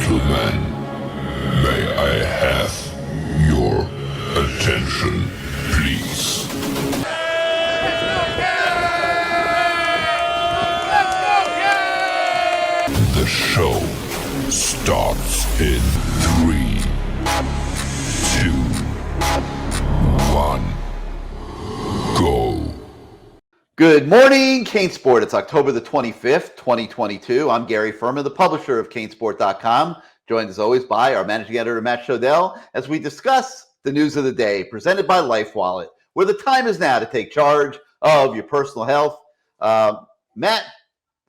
gentlemen, may I have your attention, please? The show starts in 3, 2, 1, go. Good morning, CaneSport. It's October the 25th, 2022. I'm Gary Ferman, the publisher of CaneSport.com, joined as always by our managing editor, Matt Shodell, as we discuss the news of the day presented by LifeWallet, where the time is now to take charge of your personal health. Matt,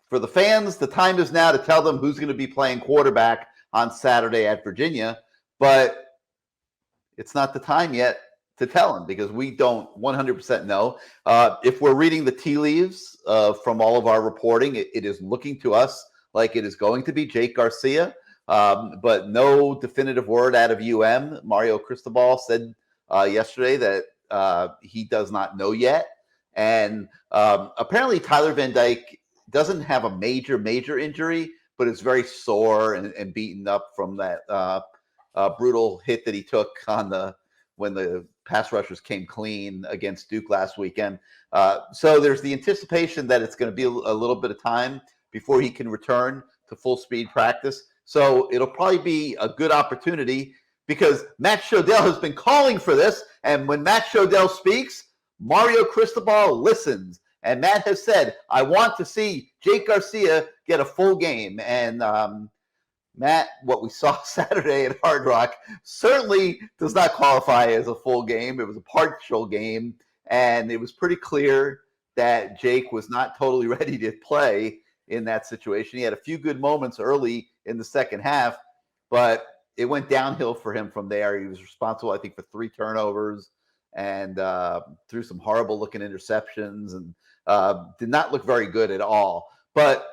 for the fans, the time is now to tell them who's going to be playing quarterback on Saturday at Virginia, but it's not the time yet to tell them because we don't 100% know. If we're reading the tea leaves from all of our reporting, it is looking to us like it is going to be Jake Garcia, but no definitive word out of Mario Cristobal said yesterday that he does not know yet. And apparently Tyler Van Dyke doesn't have a major injury, but is very sore and beaten up from that brutal hit that he took when the pass rushers came clean against Duke last weekend. So there's the anticipation that it's going to be a little bit of time before he can return to full speed practice. So it'll probably be a good opportunity because Matt Shodell has been calling for this. And when Matt Shodell speaks, Mario Cristobal listens. And Matt has said, I want to see Jake Garcia get a full game. And Matt, what we saw Saturday at Hard Rock certainly does not qualify as a full game. It was a partial game, and it was pretty clear that Jake was not totally ready to play in that situation. He had a few good moments early in the second half, but it went downhill for him from there. He was responsible, I think, for 3 turnovers and threw some horrible-looking interceptions and did not look very good at all. But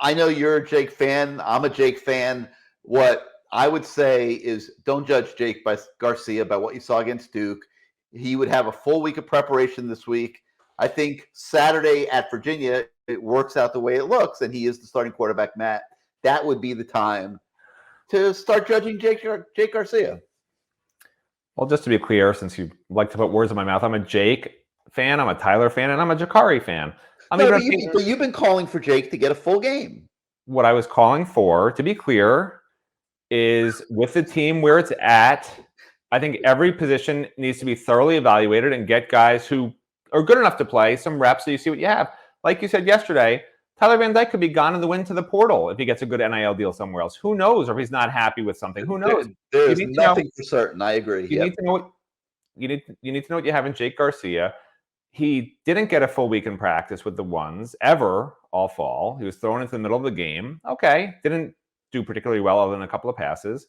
I know you're a Jake fan. I'm a Jake fan. What I would say is don't judge Jake Garcia by what you saw against Duke. He would have a full week of preparation this week. I think Saturday at Virginia, it works out the way it looks, and he is the starting quarterback, Matt. That would be the time to start judging Jake Garcia. Well, just to be clear, since you like to put words in my mouth, I'm a Jake fan, I'm a Tyler fan, and I'm a Jakari fan. But you've been calling for Jake to get a full game. What I was calling for, to be clear, is with the team where it's at, I think every position needs to be thoroughly evaluated and get guys who are good enough to play some reps so you see what you have. Like you said yesterday, Tyler Van Dyke could be gone in the wind to the portal if he gets a good NIL deal somewhere else. Who knows? Or if he's not happy with something. Who knows? There's nothing for certain. I agree. You need to know what you need to know what you have in Jake Garcia. He didn't get a full week in practice with the ones ever all fall. He was thrown into the middle of the game. Okay. Didn't do particularly well other than a couple of passes.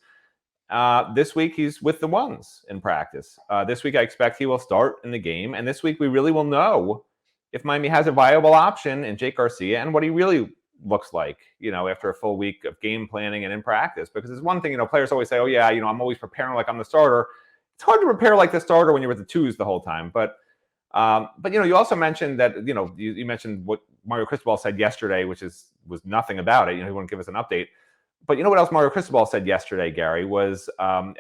This week, he's with the ones in practice. This week, I expect he will start in the game. And this week, we really will know if Miami has a viable option in Jake Garcia and what he really looks like, after a full week of game planning and in practice. Because it's one thing, players always say, oh, yeah, I'm always preparing like I'm the starter. It's hard to prepare like the starter when you're with the twos the whole time. But you also mentioned that, you mentioned what Mario Cristobal said yesterday, which was nothing about it. He wouldn't give us an update. But you know what else Mario Cristobal said yesterday, Gary, was, and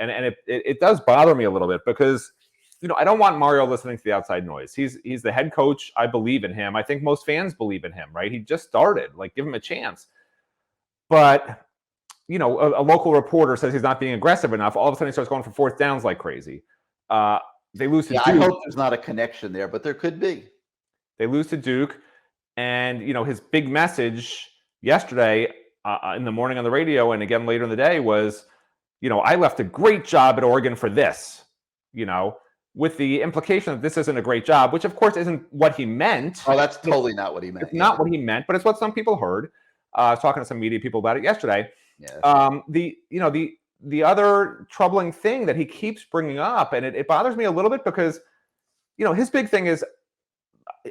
it does bother me a little bit because, I don't want Mario listening to the outside noise. He's the head coach. I believe in him. I think most fans believe in him, right? He just started. Give him a chance. But, a local reporter says he's not being aggressive enough. All of a sudden he starts going for 4th downs like crazy. They lose to Duke. I hope there's not a connection there, but there could be. They lose to Duke. And, his big message yesterday in the morning on the radio and again later in the day was, I left a great job at Oregon for this, with the implication that this isn't a great job, which of course isn't what he meant. Oh, that's totally not what he meant. It's not what he meant, but it's what some people heard. I was talking to some media people about it yesterday. Yeah. The other troubling thing that he keeps bringing up, and it bothers me a little bit because, his big thing is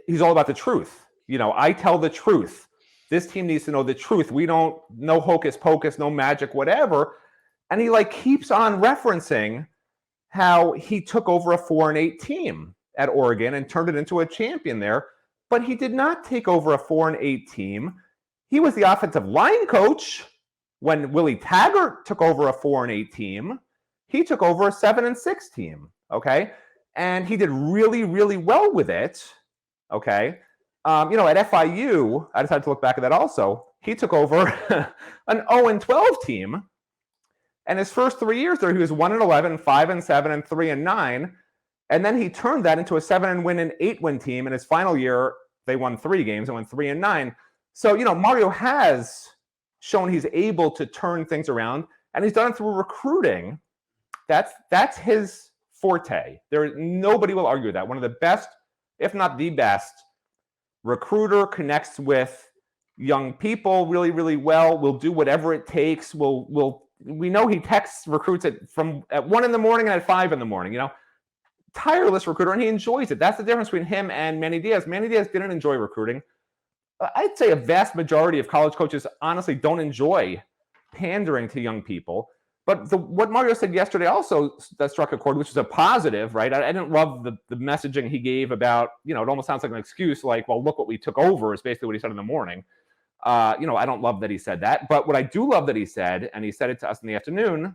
he's all about the truth. I tell the truth. This team needs to know the truth. We don't, no hocus pocus, no magic, whatever. And he keeps on referencing how he took over a 4-8 team at Oregon and turned it into a champion there. But he did not take over a 4-8 team. He was the offensive line coach When Willie Taggart took over a 4-8 team, he took over a 7-6 team. Okay. And he did really, really well with it. Okay. At FIU, I decided to look back at that also. He took over an 0-12 team. And his first 3 years there, he was 1-11, 5-7, and 3-9. And then he turned that into a 7-8 team. In his final year, they won 3 games and went 3-9. So, Mario has shown he's able to turn things around, and he's done it through recruiting. That's his forte. Nobody will argue that. One of the best, if not the best, recruiter, connects with young people really, really well, will do whatever it takes. We know he texts recruits at 1 a.m. and at 5 a.m. Tireless recruiter, and he enjoys it. That's the difference between him and Manny Diaz. Manny Diaz didn't enjoy recruiting. I'd say a vast majority of college coaches honestly don't enjoy pandering to young people. But what Mario said yesterday also that struck a chord, which is a positive, right? I didn't love the messaging he gave about, it almost sounds like an excuse, like, well, look what we took over, is basically what he said in the morning. I don't love that he said that. But what I do love that he said, and he said it to us in the afternoon,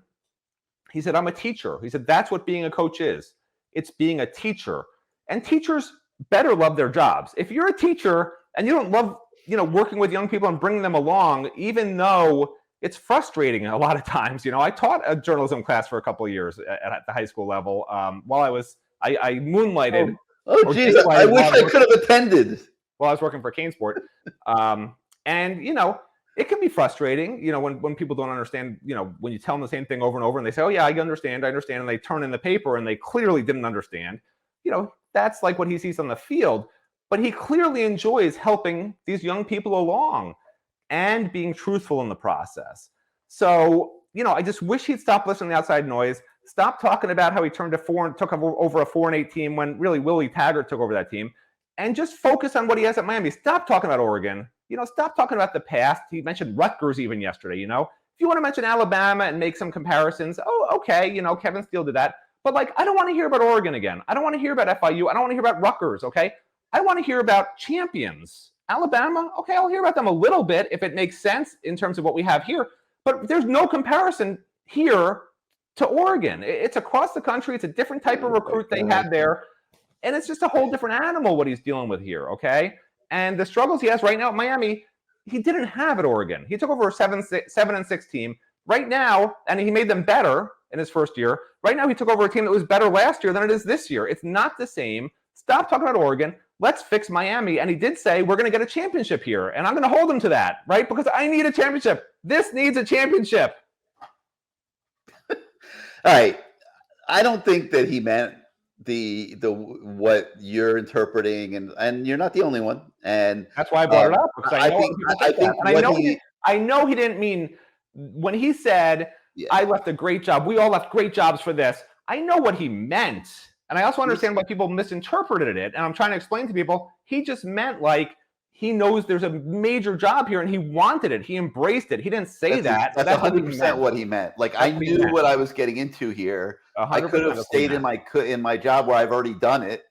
he said, I'm a teacher. He said, that's what being a coach is. It's being a teacher. And teachers better love their jobs. If you're a teacher and you don't love, working with young people and bringing them along, even though it's frustrating a lot of times. I taught a journalism class for a couple of years at the high school level. While I moonlighted. Oh, geez, I wish I could have attended. While I was working for CaneSport. And, it can be frustrating, when people don't understand, when you tell them the same thing over and over and they say, oh, yeah, I understand. And they turn in the paper and they clearly didn't understand. That's like what he sees on the field. But he clearly enjoys helping these young people along and being truthful in the process. So, I just wish he'd stop listening to the outside noise, stop talking about how he took over a 4-8 team when really Willie Taggart took over that team, and just focus on what he has at Miami. Stop talking about Oregon. Stop talking about the past. He mentioned Rutgers even yesterday, If you want to mention Alabama and make some comparisons, oh, okay, Kevin Steele did that. But, I don't want to hear about Oregon again. I don't want to hear about FIU. I don't want to hear about Rutgers, okay? I want to hear about champions. Alabama, okay, I'll hear about them a little bit if it makes sense in terms of what we have here. But there's no comparison here to Oregon. It's across the country. It's a different type of recruit they have there. And it's just a whole different animal what he's dealing with here, okay? And the struggles he has right now at Miami, he didn't have at Oregon. He took over a 7-6 team. Right now, and he made them better in his first year. Right now, he took over a team that was better last year than it is this year. It's not the same. Stop talking about Oregon. Let's fix Miami. And he did say, we're going to get a championship here. And I'm going to hold him to that, right? Because I need a championship. This needs a championship. All right. I don't think that he meant the what you're interpreting, and you're not the only one. And that's why I brought it up. Because I know he didn't mean when he said, I left a great job. We all left great jobs for this. I know what he meant. And I also understand why people misinterpreted it. And I'm trying to explain to people, he just meant he knows there's a major job here and he wanted it. He embraced it. He didn't say that. That's 100% what he meant. I knew what I was getting into here. I could have stayed in my job where I've already done it.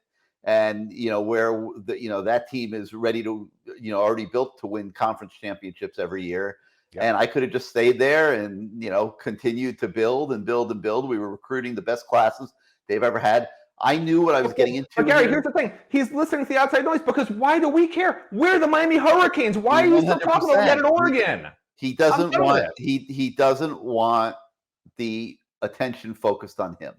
And, where that team is ready to, already built to win conference championships every year. Yep. And I could have just stayed there and, continued to build and build and build. We were recruiting the best classes they've ever had. I knew what I was getting into. But Gary, here's the thing. He's listening to the outside noise because why do we care? We're the Miami Hurricanes. Why are you still talking about that in Oregon? He doesn't want he doesn't want the attention focused on him.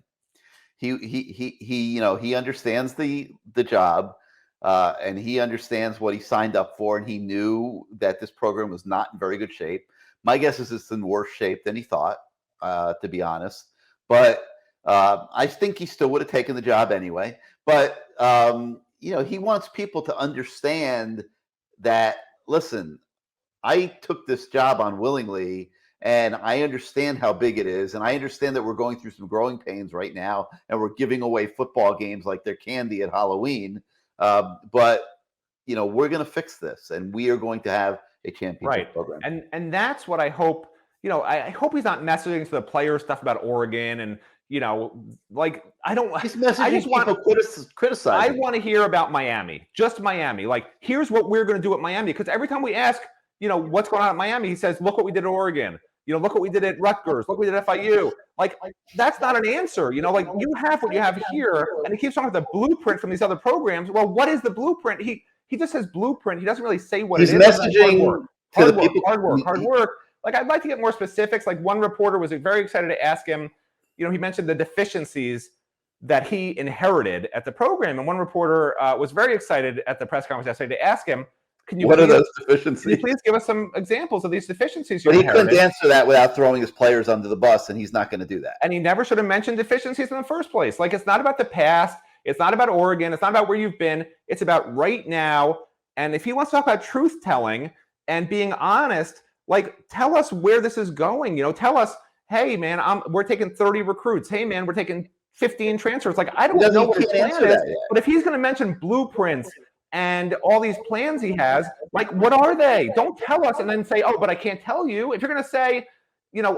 He understands the job and he understands what he signed up for, and he knew that this program was not in very good shape. My guess is it's in worse shape than he thought, to be honest. But I think he still would have taken the job anyway. But, he wants people to understand that, listen, I took this job on willingly, and I understand how big it is. And I understand that we're going through some growing pains right now, and we're giving away football games like they're candy at Halloween. But, we're going to fix this, and we are going to have a championship program. And that's what I hope. I hope he's not messaging to the players stuff about Oregon and, I don't. He's messaging I just want to criticize. I want to hear about Miami, just Miami. Here's what we're going to do at Miami. Because every time we ask, what's going on at Miami, he says, look what we did at Oregon. Look what we did at Rutgers. Look what we did at FIU. Like, that's not an answer. Like, you have what you have here, and he keeps talking about the blueprint from these other programs. Well, what is the blueprint? He just says blueprint. He doesn't really say what He's it is. messaging to the people. Hard work. Like, I'd like to get more specifics. Like, one reporter was very excited to ask him, he mentioned the deficiencies that he inherited at the program. And one reporter was very excited at the press conference yesterday to ask him, what are those deficiencies? Can you please give us some examples of these deficiencies you But he inherited? couldn't answer that without throwing his players under the bus, and he's not going to do that. And he never should have mentioned deficiencies in the first place. Like, it's not about the past. It's not about Oregon. It's not about where you've been. It's about right now. And if he wants to talk about truth-telling and being honest, like, tell us where this is going. Tell us, hey, man, we're taking 30 recruits. Hey, man, we're taking 15 transfers. Like, I don't know what his plan is. But if he's going to mention blueprints and all these plans he has, like, what are they? Don't tell us and then say, oh, but I can't tell you. If you're going to say,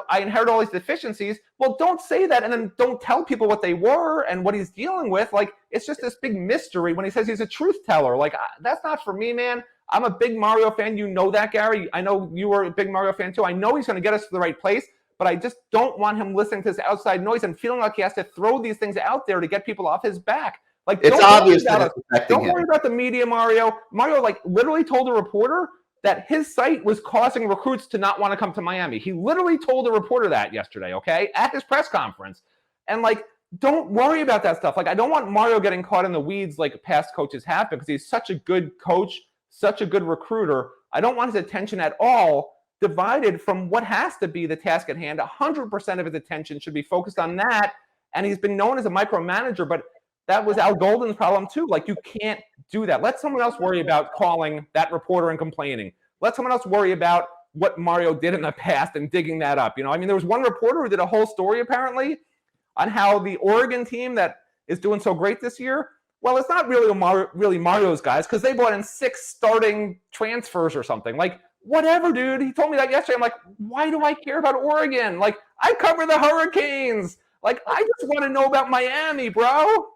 I inherit all these deficiencies, well, don't say that and then don't tell people what they were and what he's dealing with. Like, it's just this big mystery when he says he's a truth teller. Like, that's not for me, man. I'm a big Mario fan. You know that, Gary. I know you were a big Mario fan too. I know he's going to get us to the right place, but I just don't want him listening to this outside noise and feeling like he has to throw these things out there to get people off his back. Like, it's obvious that it's affecting him. Don't worry about the media, Mario. Mario, like, literally told a reporter that his site was causing recruits to not want to come to Miami. He literally told a reporter that yesterday, okay, at his press conference. And, like, don't worry about that stuff. Like, I don't want Mario getting caught in the weeds like past coaches have, because he's such a good coach, such a good recruiter. I don't want his attention at all divided from what has to be the task at hand. 100% of his attention should be focused on that. And he's been known as a micromanager, but that was Al Golden's problem too. Like, you can't do that. Let someone else worry about calling that reporter and complaining. Let someone else worry about what Mario did in the past and digging that up. There was one reporter who did a whole story apparently on how the Oregon team that is doing so great this year, well, it's not really Mario's guys, because they brought in 6 starting transfers or something. Like, whatever, dude. He told me that yesterday. I'm like, why do I care about Oregon? Like, I cover the Hurricanes. Like, I just want to know about Miami, bro.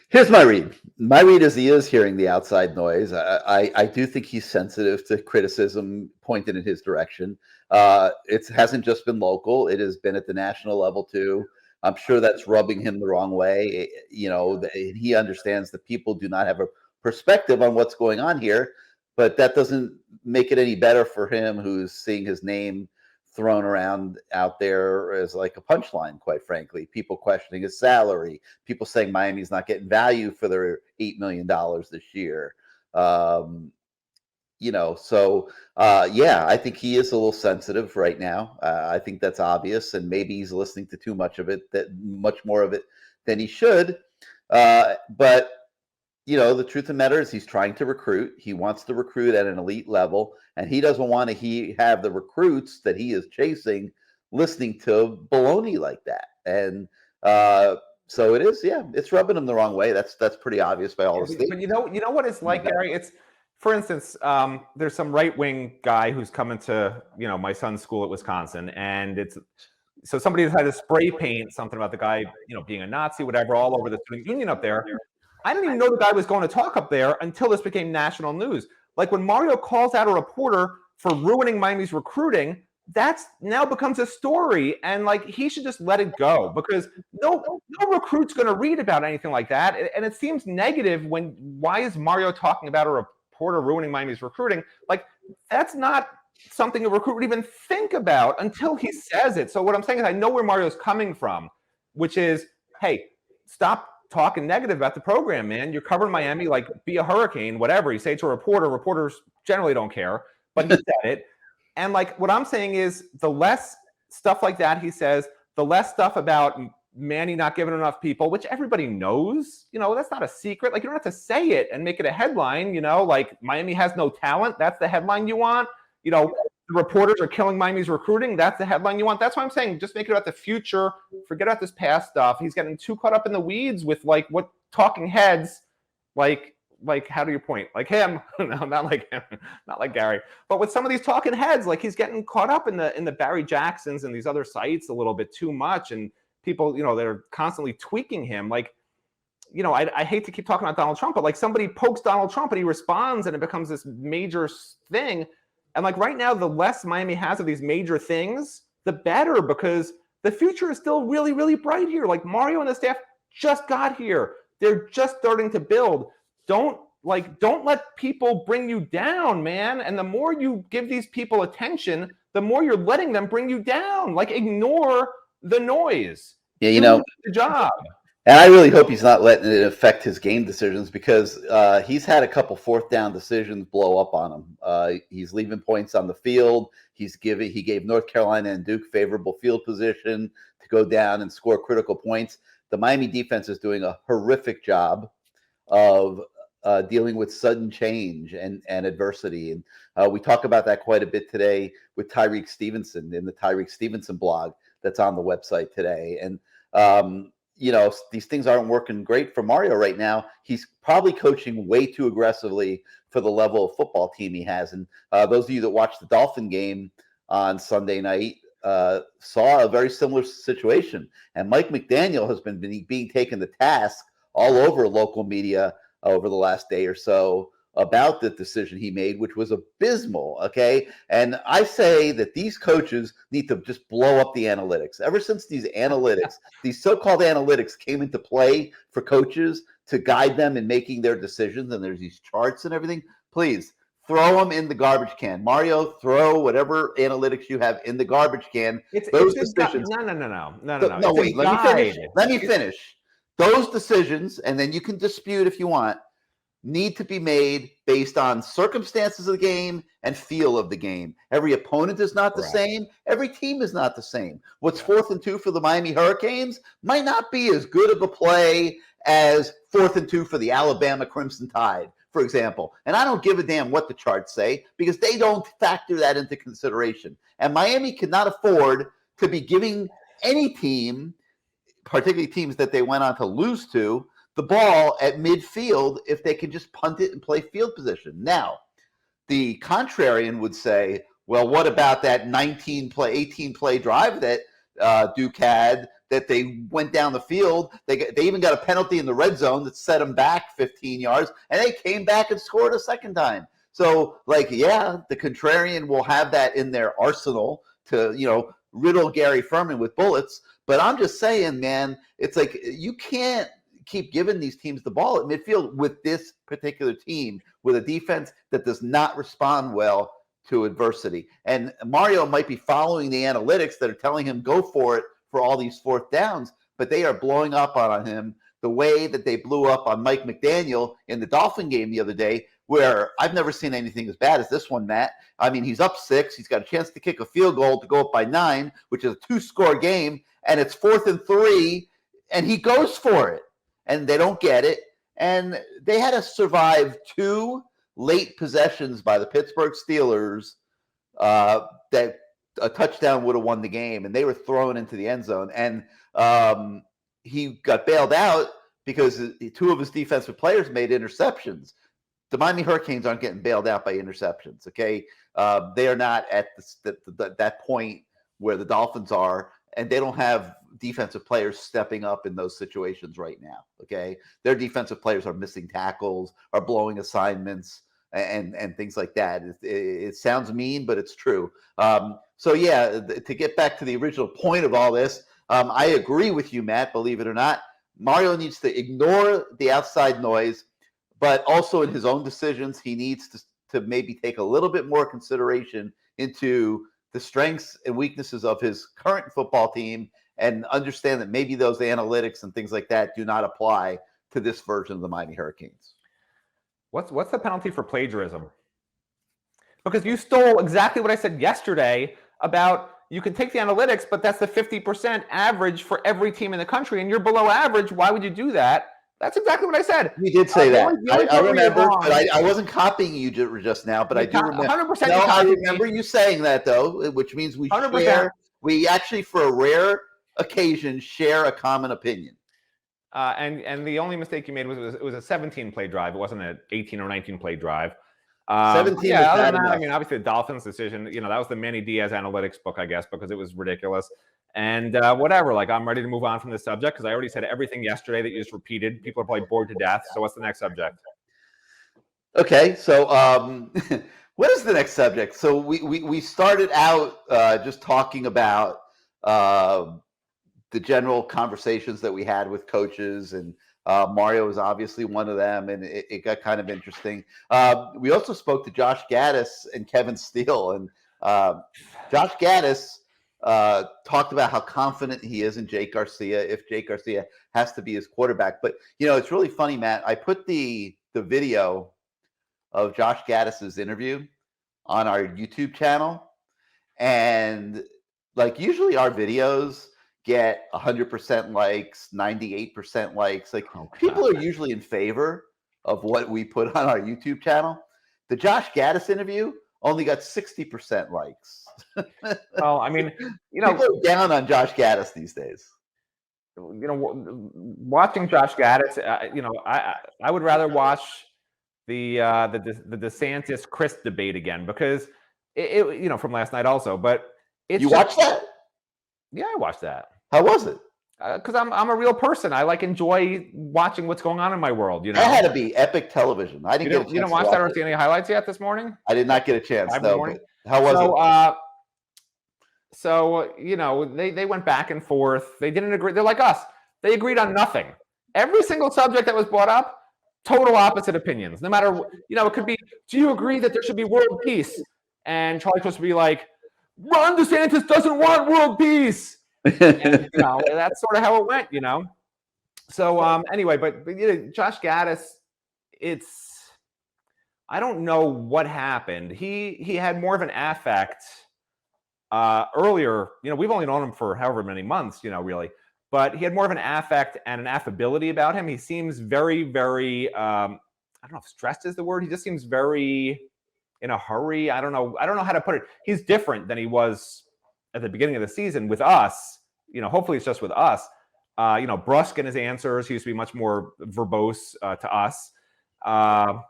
Here's my read. My read is he is hearing the outside noise. I do think he's sensitive to criticism pointed in his direction. It hasn't just been local. It has been at the national level too. I'm sure that's rubbing him the wrong way. He understands that people do not have a perspective on what's going on here, but that doesn't make it any better for him, who's seeing his name thrown around out there as like a punchline, quite frankly. People questioning his salary, people saying Miami's not getting value for their $8 million this year. I think he is a little sensitive right now. I think that's obvious, and maybe he's listening to too much of it, much more of it than he should. But the truth of the matter is he's trying to recruit. He wants to recruit at an elite level, and he doesn't want to have the recruits that he is chasing listening to baloney like that. And so it is, it's rubbing him the wrong way. That's pretty obvious by all the statements. But you know what it's like, Gary? It's, for instance, there's some right-wing guy who's coming to my son's school at Wisconsin, and so somebody decided to spray paint something about the guy being a Nazi, whatever, all over the student union up there. I didn't even know the guy was going to talk up there until this became national news. Like, when Mario calls out a reporter for ruining Miami's recruiting, that's now becomes a story, and like, he should just let it go, because no recruit's going to read about anything like that. And it seems negative why is Mario talking about a reporter ruining Miami's recruiting? Like, that's not something a recruit would even think about until he says it. So what I'm saying is, I know where Mario's coming from, which is, hey, stop talking negative about the program, man. You're covering Miami, like, be a Hurricane, whatever. You say it to a reporter. Reporters generally don't care, but he said it. And like, what I'm saying is, the less stuff like that he says, the less stuff about Manny not giving enough people, which everybody knows, that's not a secret. Like, you don't have to say it and make it a headline, like Miami has no talent. That's the headline you want. The reporters are killing Miami's recruiting. That's the headline you want. That's why I'm saying, just make it about the future. Forget about this past stuff. He's getting too caught up in the weeds with like what talking heads, like how do you point? Like him? No, not like him, not like Gary. But with some of these talking heads, like, he's getting caught up in the Barry Jacksons and these other sites a little bit too much, and people, they're constantly tweaking him. Like, I hate to keep talking about Donald Trump, but like, somebody pokes Donald Trump and he responds, and it becomes this major thing. And like right now, the less Miami has of these major things, the better, because the future is still really, really bright here. Like Mario and the staff just got here. They're just starting to build. Don't let people bring you down, man. And the more you give these people attention, the more you're letting them bring you down. Like ignore the noise. Yeah, you Do know, the job. and I really hope he's not letting it affect his game decisions, because he's had a couple fourth down decisions blow up on him. He's leaving points on the field. He gave North Carolina and Duke favorable field position to go down and score critical points. The Miami defense is doing a horrific job of dealing with sudden change and adversity. And we talk about that quite a bit today with Tyreek Stevenson in the Tyreek Stevenson blog that's on the website today. And these things aren't working great for Mario right now. He's probably coaching way too aggressively for the level of football team he has. And those of you that watched the Dolphin game on Sunday night saw a very similar situation. And Mike McDaniel has been being taken to task all over local media over the last day or so about the decision he made, which was abysmal. Okay. And I say that these coaches need to just blow up the analytics. Ever since these so-called analytics came into play for coaches to guide them in making their decisions, and there's these charts and everything, please throw them in the garbage can. Mario, throw whatever analytics you have in the garbage can. Those decisions. No. Wait, let me finish. Those decisions, and then you can dispute if you want, need to be made based on circumstances of the game and feel of the game. Every opponent is not the same. Every team is not the same. What's 4th and 2 for the Miami Hurricanes might not be as good of a play as 4th and 2 for the Alabama Crimson Tide, for example. And I don't give a damn what the charts say, because they don't factor that into consideration. And Miami cannot afford to be giving any team, particularly teams that they went on to lose to, the ball at midfield if they can just punt it and play field position. Now, the contrarian would say, well, what about that 18-play drive that Duke had, that they went down the field? They even got a penalty in the red zone that set them back 15 yards, and they came back and scored a second time. So, the contrarian will have that in their arsenal to, riddle Gary Ferman with bullets. But I'm just saying, man, it's like you can't keep giving these teams the ball at midfield with this particular team, with a defense that does not respond well to adversity. And Mario might be following the analytics that are telling him go for it for all these fourth downs, but they are blowing up on him the way that they blew up on Mike McDaniel in the Dolphin game the other day, where I've never seen anything as bad as this one, Matt. I mean, he's up 6. He's got a chance to kick a field goal to go up by 9, which is a 2-score game, and it's 4th and 3, and he goes for it. And they don't get it. And they had to survive 2 late possessions by the Pittsburgh Steelers that a touchdown would have won the game. And they were thrown into the end zone. And he got bailed out because 2 of his defensive players made interceptions. The Miami Hurricanes aren't getting bailed out by interceptions, okay? They are not at that point where the Dolphins are, and they don't have defensive players stepping up in those situations right now, okay? Their defensive players are missing tackles, are blowing assignments, and things like that. It sounds mean, but it's true. To get back to the original point of all this, I agree with you, Matt, believe it or not. Mario needs to ignore the outside noise, but also in his own decisions, he needs to maybe take a little bit more consideration into the strengths and weaknesses of his current football team, and understand that maybe those analytics and things like that do not apply to this version of the Miami Hurricanes. What's the penalty for plagiarism? Because you stole exactly what I said yesterday about you can take the analytics, but that's the 50% average for every team in the country, and you're below average. Why would you do that? That's exactly what I said. You did say that. I remember, but I wasn't copying you just now, but I do remember. 100%. No, I remember you saying that, though, which means we 100%. Share. We actually, for a rare occasion, share a common opinion. And the only mistake you made was it was a 17-play drive. It wasn't an 18 or 19-play drive. 17. Yeah, other than that, I mean, obviously the Dolphins' decision, that was the Manny Diaz analytics book, I guess, because it was ridiculous. And whatever, I'm ready to move on from this subject because I already said everything yesterday that you just repeated. People are probably bored to death. So what's the next subject? Okay, so What is the next subject? So we started out just talking about the general conversations that we had with coaches, and Mario was obviously one of them, and it got kind of interesting. We also spoke to Josh Gaddis and Kevin Steele, and Josh Gaddis talked about how confident he is in Jake Garcia if Jake Garcia has to be his quarterback. But, it's really funny, Matt. I put the video of Josh Gaddis's interview on our YouTube channel, and like usually our videos get 100% likes, 98% likes. Like people are usually in favor of what we put on our YouTube channel. The Josh Gaddis interview only got 60% likes. Well, I mean, people are down on Josh Gaddis these days. Watching Josh Gaddis, I would rather watch the DeSantis Chris debate again, because it from last night also. But you watched that? Yeah, I watched that. How was it? Because I'm a real person. I enjoy watching what's going on in my world. That had to be epic television. I didn't get a chance. You didn't watch that or see any highlights yet this morning? I did not get a chance. No. But how was it? So they went back and forth. They didn't agree. They're like us. They agreed on nothing. Every single subject that was brought up, total opposite opinions. No matter, it could be, do you agree that there should be world peace? And Charlie's supposed to be like, Ron DeSantis doesn't want world peace. And, that's sort of how it went, So anyway, but Josh Gaddis, I don't know what happened. He had more of an affect earlier. We've only known him for however many months, really. But he had more of an affect and an affability about him. He seems very, very, I don't know if stressed is the word. He just seems very in a hurry. I don't know how to put it. He's different than he was at the beginning of the season with us. Hopefully it's just with us. Brusque in his answers. He used to be much more verbose to us. I'm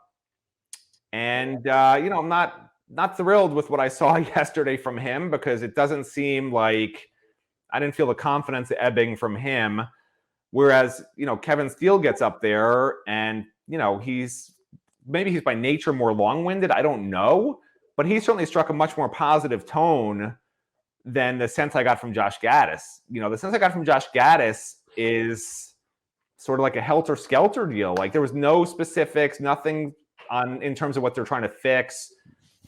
not thrilled with what I saw yesterday from him, because it doesn't seem like I didn't feel the confidence ebbing from him. Whereas, Kevin Steele gets up there and, he's by nature more long-winded. I don't know, but he certainly struck a much more positive tone than the sense I got from Josh Gaddis. The sense I got from Josh Gaddis is sort of like a helter-skelter deal. Like there was no specifics, nothing in terms of what they're trying to fix.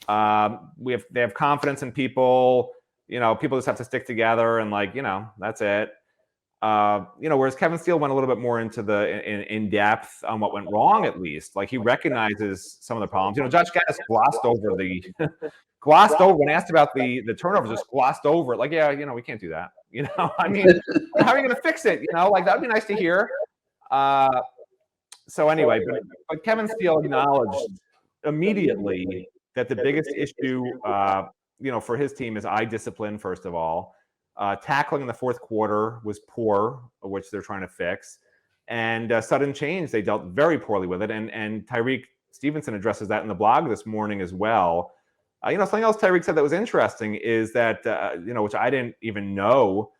They have confidence in people. People just have to stick together and that's it. Whereas Kevin Steele went a little bit more into in depth on what went wrong, at least. Like he recognizes some of the problems. Josh Gaddis glossed over when asked about the turnovers, just glossed over it. Like, yeah, we can't do that. I mean, how are you going to fix it? That would be nice to hear. So anyway, but Kevin Steele acknowledged immediately that the biggest issue, for his team is eye discipline, first of all. Tackling in the fourth quarter was poor, which they're trying to fix. And sudden change, they dealt very poorly with it. And Tyreek Stevenson addresses that in the blog this morning as well. Something else Tyreek said that was interesting is that, which I didn't even know,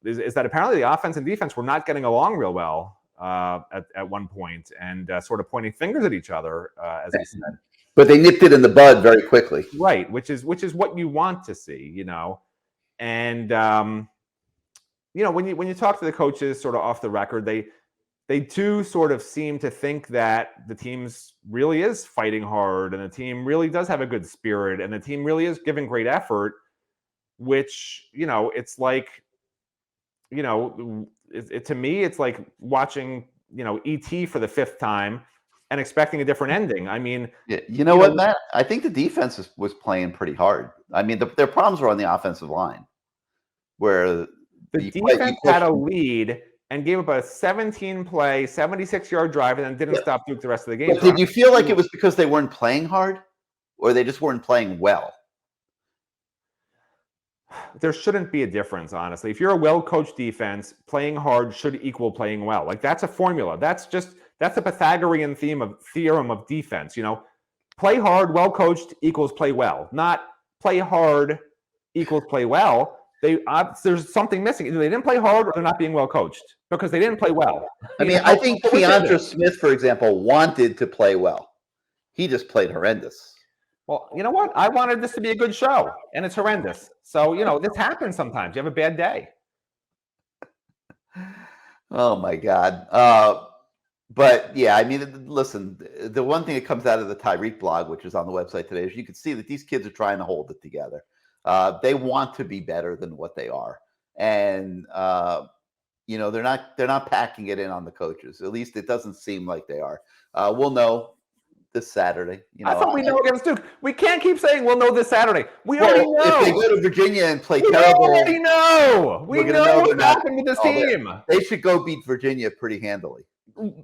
is that apparently the offense and defense were not getting along real well at one point, and sort of pointing fingers at each other, as he said. But they nipped it in the bud very quickly. Right, which is what you want to see, And, when you talk to the coaches sort of off the record, they do sort of seem to think that the team's really is fighting hard, and the team really does have a good spirit, and the team really is giving great effort, which, it's like, to me, it's like watching, E.T. for the fifth time and expecting a different ending. I mean, yeah, what, Matt? I think the defense was playing pretty hard. I mean, their problems were on the offensive line, where the defense had a lead and gave up a 17-play, 76-yard drive, and then didn't stop Duke the rest of the game. But did you feel like it was because they weren't playing hard, or they just weren't playing well? There shouldn't be a difference, honestly. If you're a well-coached defense, playing hard should equal playing well. Like that's a formula. That's a Pythagorean theorem of defense. Play hard, well-coached equals play well. Not play hard equals play well. There's something missing. Either they didn't play hard or they're not being well-coached because they didn't play well. I mean, I think Keandre Smith, for example, wanted to play well. He just played horrendous. Well, you know what? I wanted this to be a good show, and it's horrendous. So, this happens sometimes. You have a bad day. Oh my God. But yeah, I mean, listen, the one thing that comes out of the Tyreek blog, which is on the website today, is you can see that these kids are trying to hold it together. They want to be better than what they are, and they're not packing it in on the coaches. At least it doesn't seem like they are. We'll know this Saturday. I thought we know against Duke. We can't keep saying we'll know this Saturday. We already know. If they go to Virginia and play we terrible, already know. We know what happened with this team. They should go beat Virginia pretty handily.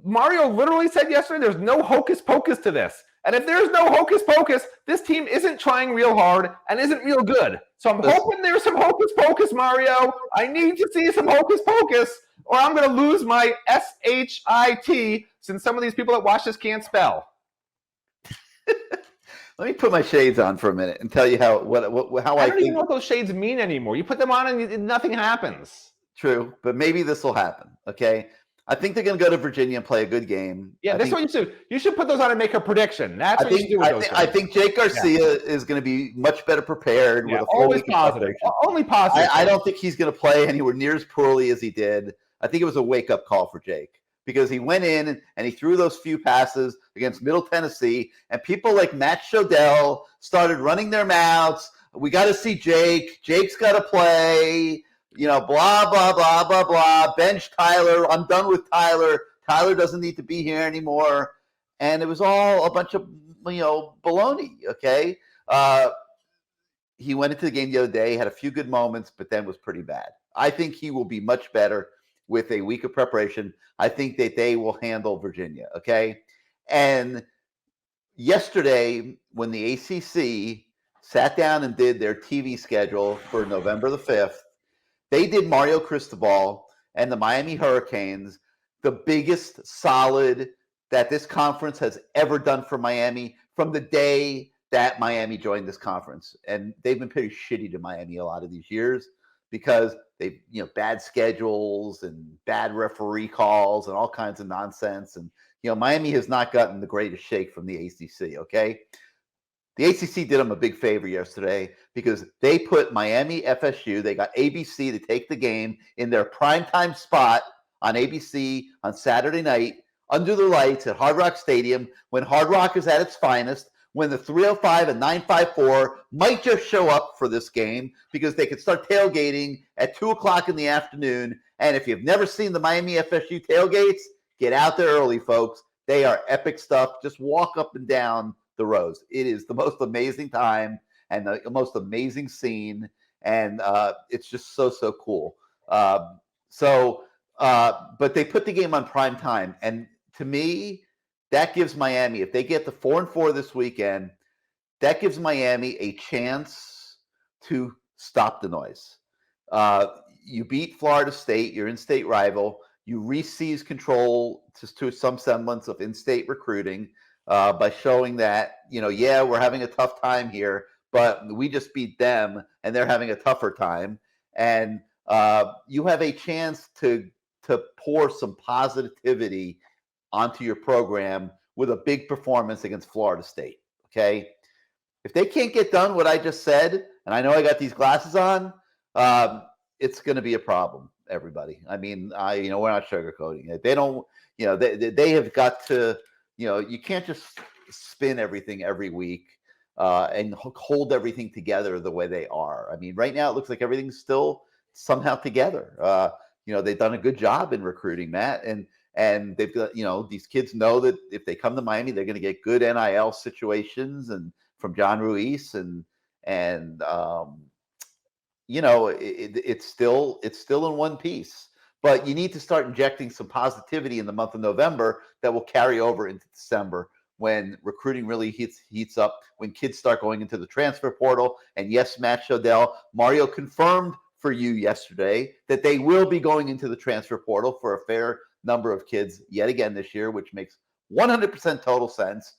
Mario literally said yesterday, there's no hocus pocus to this. And if there's no hocus pocus, this team isn't trying real hard and isn't real good. So I'm hoping there's some hocus pocus, Mario. I need to see some hocus pocus, or I'm going to lose my SHIT, since some of these people that watch this can't spell. Let me put my shades on for a minute and tell you how I don't even know what those shades mean anymore. You put them on and nothing happens. True, but maybe this will happen. Okay. I think they're going to go to Virginia and play a good game. Yeah, that's what you should. You should put those on and make a prediction. That's what you should do with those things. I think Jake Garcia is going to be much better prepared with a full always positive. Only positive. I don't think he's going to play anywhere near as poorly as he did. I think it was a wake-up call for Jake because he went in and he threw those few passes against Middle Tennessee, and people like Matt Shodell started running their mouths. We got to see Jake. Jake's got to play. Blah, blah, blah, blah, blah. Bench Tyler. I'm done with Tyler. Tyler doesn't need to be here anymore. And it was all a bunch of, baloney, okay? He went into the game the other day, had a few good moments, but then was pretty bad. I think he will be much better with a week of preparation. I think that they will handle Virginia, okay? And yesterday, when the ACC sat down and did their TV schedule for November the 5th, they did Mario Cristobal and the Miami Hurricanes the biggest solid that this conference has ever done for Miami from the day that Miami joined this conference. And they've been pretty shitty to Miami a lot of these years because they've, bad schedules and bad referee calls and all kinds of nonsense. And, Miami has not gotten the greatest shake from the ACC, okay? The ACC did them a big favor yesterday because they put Miami FSU, they got ABC to take the game in their primetime spot on ABC on Saturday night under the lights at Hard Rock Stadium when Hard Rock is at its finest, when the 305 and 954 might just show up for this game because they could start tailgating at 2 o'clock in the afternoon. And if you've never seen the Miami FSU tailgates, get out there early, folks. They are epic stuff. Just walk up and down the rows. It is the most amazing time and the most amazing scene, and it's just so cool. But they put the game on prime time, and to me, that gives Miami, if they get the 4-4 this weekend, that gives Miami a chance to stop the noise. You beat Florida State, your in-state rival. You re-seize control to some semblance of in-state recruiting. By showing that, we're having a tough time here, but we just beat them and they're having a tougher time. And you have a chance to pour some positivity onto your program with a big performance against Florida State, okay? If they can't get done what I just said, and I know I got these glasses on, it's going to be a problem, everybody. I mean, we're not sugarcoating it. They don't, they have got to, you can't just spin everything every week and hold everything together the way they are. I mean, right now it looks like everything's still somehow together. They've done a good job in recruiting, Matt, and they've got, these kids know that if they come to Miami, they're going to get good NIL situations and from John Ruiz it's still in one piece. But you need to start injecting some positivity in the month of November that will carry over into December when recruiting really heats up, when kids start going into the transfer portal. And yes, Matt Shodell, Mario confirmed for you yesterday that they will be going into the transfer portal for a fair number of kids yet again this year, which makes 100% total sense,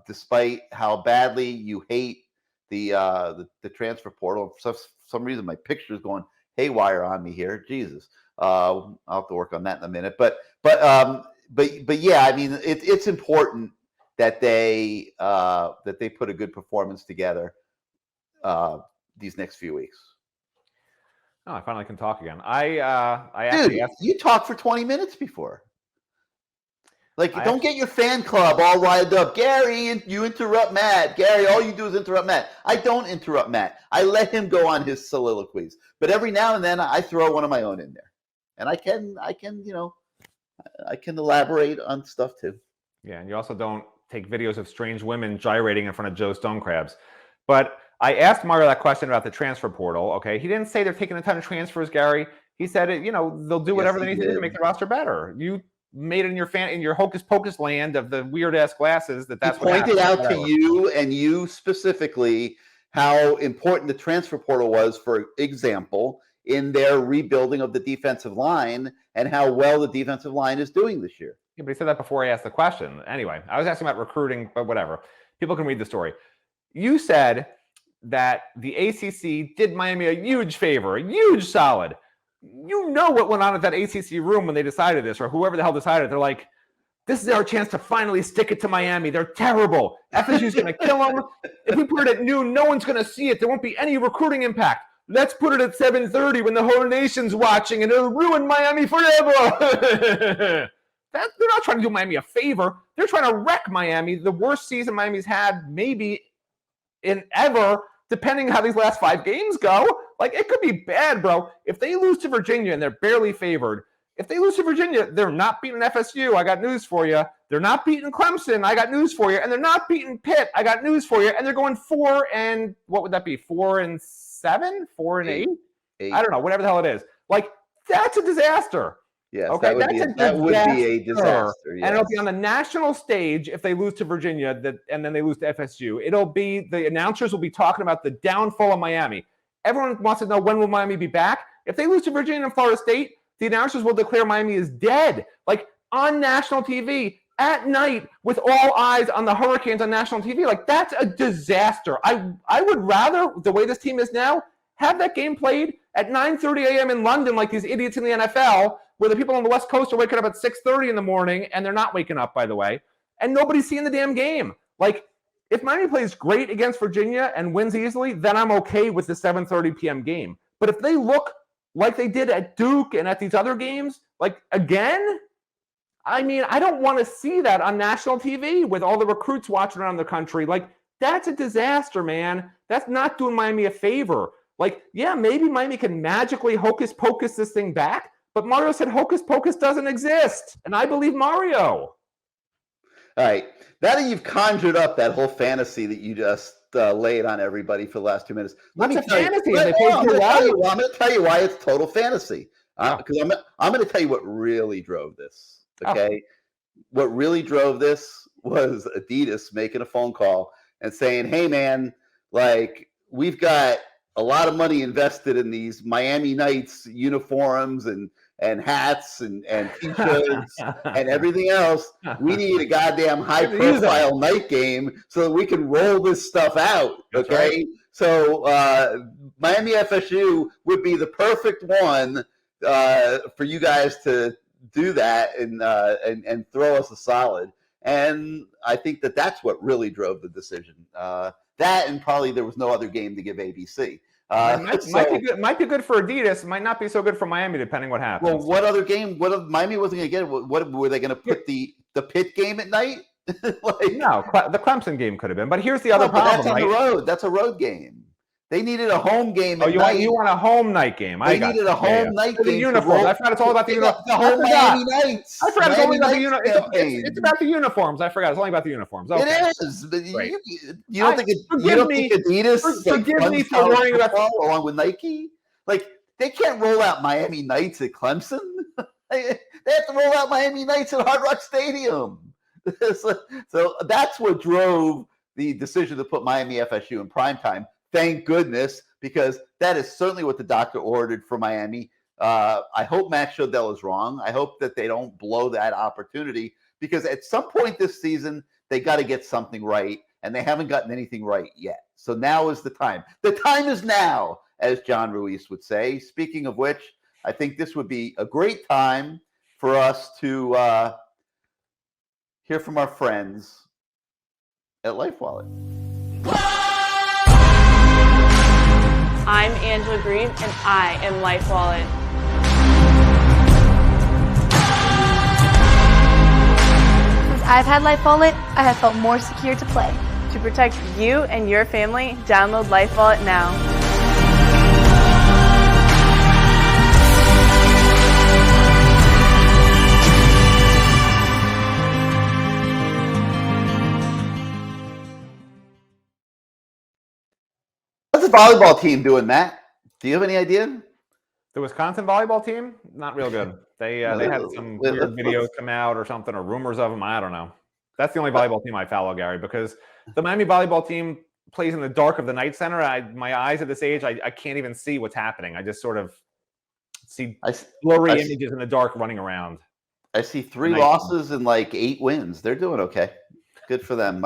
despite how badly you hate the transfer portal. For some reason, my picture is going haywire on me here. Jesus. I'll have to work on that in a minute, but yeah, I mean, it's important that they put a good performance together these next few weeks. Oh, I finally can talk again. I Dude, you talked for 20 minutes before. Like, don't get your fan club all riled up. Gary, you interrupt Matt. Gary, all you do is interrupt Matt. I don't interrupt Matt. I let him go on his soliloquies. But every now and then I throw one of my own in there. And I can elaborate on stuff too. Yeah, and you also don't take videos of strange women gyrating in front of Joe Stonecrabs. But I asked Mario that question about the transfer portal. Okay, he didn't say they're taking a ton of transfers, Gary. He said, they'll do whatever they need to do to make the roster better. You made it in your hocus pocus land of the weird ass glasses that's he pointed out to you and you specifically how important the transfer portal was, for example, in their rebuilding of the defensive line and how well the defensive line is doing this year. Yeah, but he said that before I asked the question. Anyway, I was asking about recruiting, but whatever. People can read the story. You said that the ACC did Miami a huge favor, a huge solid. You know what went on at that ACC room when they decided this, or whoever the hell decided. They're like, this is our chance to finally stick it to Miami. They're terrible. FSU's going to kill them. If we put it at noon, no one's going to see it. There won't be any recruiting impact. Let's put it at 7:30 when the whole nation's watching, and it'll ruin Miami forever. They're not trying to do Miami a favor. They're trying to wreck Miami. The worst season Miami's had maybe in ever, depending how these last 5 games go. Like, it could be bad, bro. If they lose to Virginia and they're barely favored, if they lose to Virginia, they're not beating FSU. I got news for you. They're not beating Clemson. I got news for you. And they're not beating Pitt. I got news for you. And they're going 4 and what would that be? 4 and 7? 4 and 8? I don't know. Whatever the hell it is. Like, that's a disaster. Yes, okay, that would be a disaster. Yes. And it'll be on the national stage if they lose to Virginia, and then they lose to FSU. It'll be, the announcers will be talking about the downfall of Miami. Everyone wants to know, when will Miami be back? If they lose to Virginia and Florida State, the announcers will declare Miami is dead. Like, on national TV at night with all eyes on the Hurricanes on national TV. Like, that's a disaster. I would rather, the way this team is now, have that game played at 9:30 a.m. in London like these idiots in the NFL, where the people on the West Coast are waking up at 6:30 in the morning, and they're not waking up, by the way, and nobody's seeing the damn game. Like, if Miami plays great against Virginia and wins easily, then I'm okay with the 7:30 p.m. game. But if they look like they did at Duke and at these other games, like, again, I mean, I don't want to see that on national TV with all the recruits watching around the country. Like, that's a disaster, man. That's not doing Miami a favor. Like, yeah, maybe Miami can magically hocus pocus this thing back, but Mario said hocus pocus doesn't exist, and I believe Mario. All right. Now that you've conjured up that whole fantasy that you just laid on everybody for the last 2 minutes, I'm going to tell you why it's total fantasy. Because I'm going to tell you what really drove this. Okay, what really drove this was Adidas making a phone call and saying, "Hey, man, like, we've got a lot of money invested in these Miami Knights uniforms and hats and t-shirts and everything else. We need a goddamn high-profile night game so that we can roll this stuff out." Okay, right. So Miami FSU would be the perfect one for you guys to do that and throw us a solid. And I think that's what really drove the decision. That, and probably there was no other game to give ABC. Might be good for Adidas. Might not be so good for Miami, depending what happens. Well, what other game? What if Miami wasn't going to get it? What were they going to put the Pitt game at night? Like, no, the Clemson game could have been. But here's the other problem. That's on the road. That's a road game. They needed a home game. You want a home night game? They needed a home night game. The uniforms. I forgot it's all about the uniforms. The whole Miami Knights. I forgot it's only about the uniforms. It's about the uniforms. I forgot it's only about the uniforms. Okay. It is. But you don't think Adidas? Forgive me for worrying about along with Nike. Like, they can't roll out Miami Knights at Clemson. They have to roll out Miami Knights at Hard Rock Stadium. So that's what drove the decision to put Miami FSU in primetime. Thank goodness, because that is certainly what the doctor ordered for Miami. I hope Matt Shodell is wrong. I hope that they don't blow that opportunity, because at some point this season, they got to get something right, and they haven't gotten anything right yet. So now is the time. The time is now, as John Ruiz would say. Speaking of which, I think this would be a great time for us to hear from our friends at LifeWallet. I'm Angela Green, and I am LifeWallet. Since I've had LifeWallet, I have felt more secure to play. To protect you and your family, download LifeWallet now. How's the volleyball team doing, Matt? Do you have any idea? The Wisconsin volleyball team, not real good. They had some weird videos come out or something, or rumors of them. I don't know. That's the only volleyball team I follow, Gary, because the Miami volleyball team plays in the dark of the night center. My eyes at this age, I can't even see what's happening. I just sort of see blurry images in the dark running around. I see 3 losses and like 8 wins. They're doing okay. Good for them.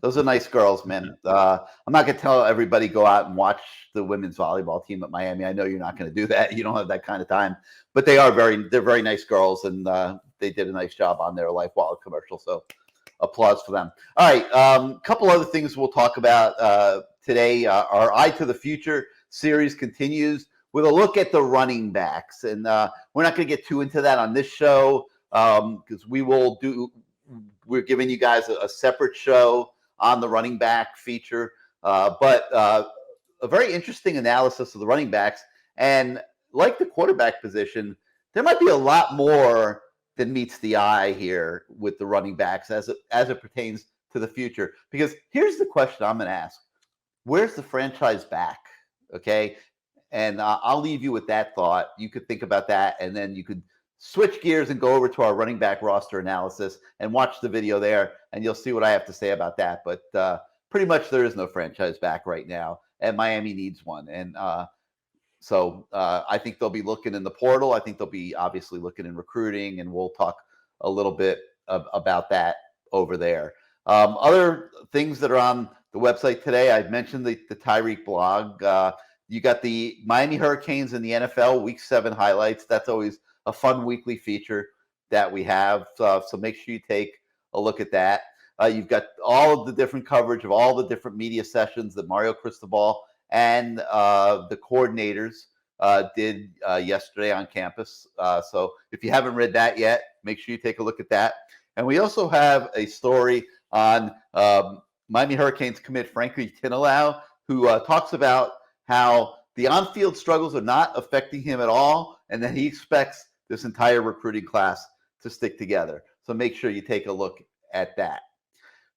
Those are nice girls, man. I'm not gonna tell everybody go out and watch the women's volleyball team at Miami. I know you're not gonna do that. You don't have that kind of time. But they're very nice girls, and they did a nice job on their LifeWallet commercial. So applause for them. All right, couple other things we'll talk about today. Our Eye to the Future series continues with a look at the running backs, and we're not going to get too into that on this show because we're giving you guys a separate show on the running back feature, but a very interesting analysis of the running backs, and like the quarterback position, there might be a lot more than meets the eye here with the running backs as it pertains to the future. Because here's the question I'm going to ask: where's the franchise back? Okay, and I'll leave you with that thought. You could think about that, and then you could switch gears and go over to our running back roster analysis and watch the video there, and you'll see what I have to say about that. But pretty much there is no franchise back right now, and Miami needs one. And so I think they'll be looking in the portal. I think they'll be obviously looking in recruiting, and we'll talk a little bit about that over there. Other things that are on the website today, I mentioned the Tyreek blog. You got the Miami Hurricanes in the NFL Week 7 highlights. That's always a fun weekly feature that we have. So make sure you take a look at that. You've got all of the different coverage of all the different media sessions that Mario Cristobal and the coordinators did yesterday on campus. So if you haven't read that yet, make sure you take a look at that. And we also have a story on Miami Hurricanes commit Frankie Tinalau, who talks about how the on-field struggles are not affecting him at all, and that he expects this entire recruiting class to stick together. So make sure you take a look at that.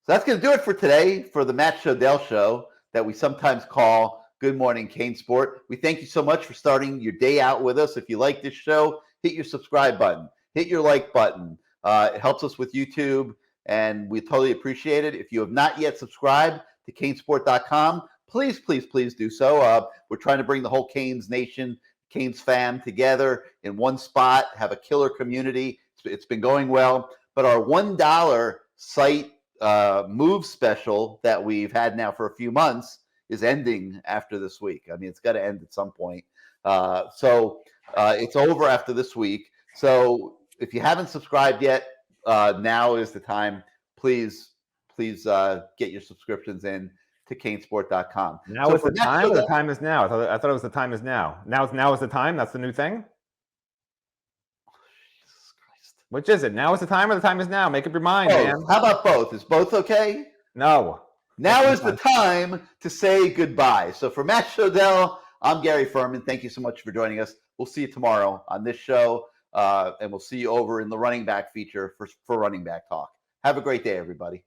So that's going to do it for today for the Matt Shodell Show that we sometimes call Good Morning CaneSport. We thank you so much for starting your day out with us. If you like this show, hit your subscribe button, hit your like button. It helps us with YouTube, and we totally appreciate it. If you have not yet subscribed to CaneSport.com, please do so. We're trying to bring the whole Canes Nation, Canes fam together in one spot, have a killer community. It's been going well. But our $1 site move special that we've had now for a few months is ending after this week. I mean, it's got to end at some point. So it's over after this week. So if you haven't subscribed yet, now is the time. Please get your subscriptions in to CaneSport.com. Now is the time, or the time is now? I thought it was the time is now. Now is the time? That's the new thing? Jesus Christ. Which is it? Now is the time, or the time is now? Make up your mind, man. How about both? Is both okay? No. Now is the time to say goodbye. So for Matt Shodell, I'm Gary Ferman. Thank you so much for joining us. We'll see you tomorrow on this show, and we'll see you over in the running back feature for running back talk. Have a great day, everybody.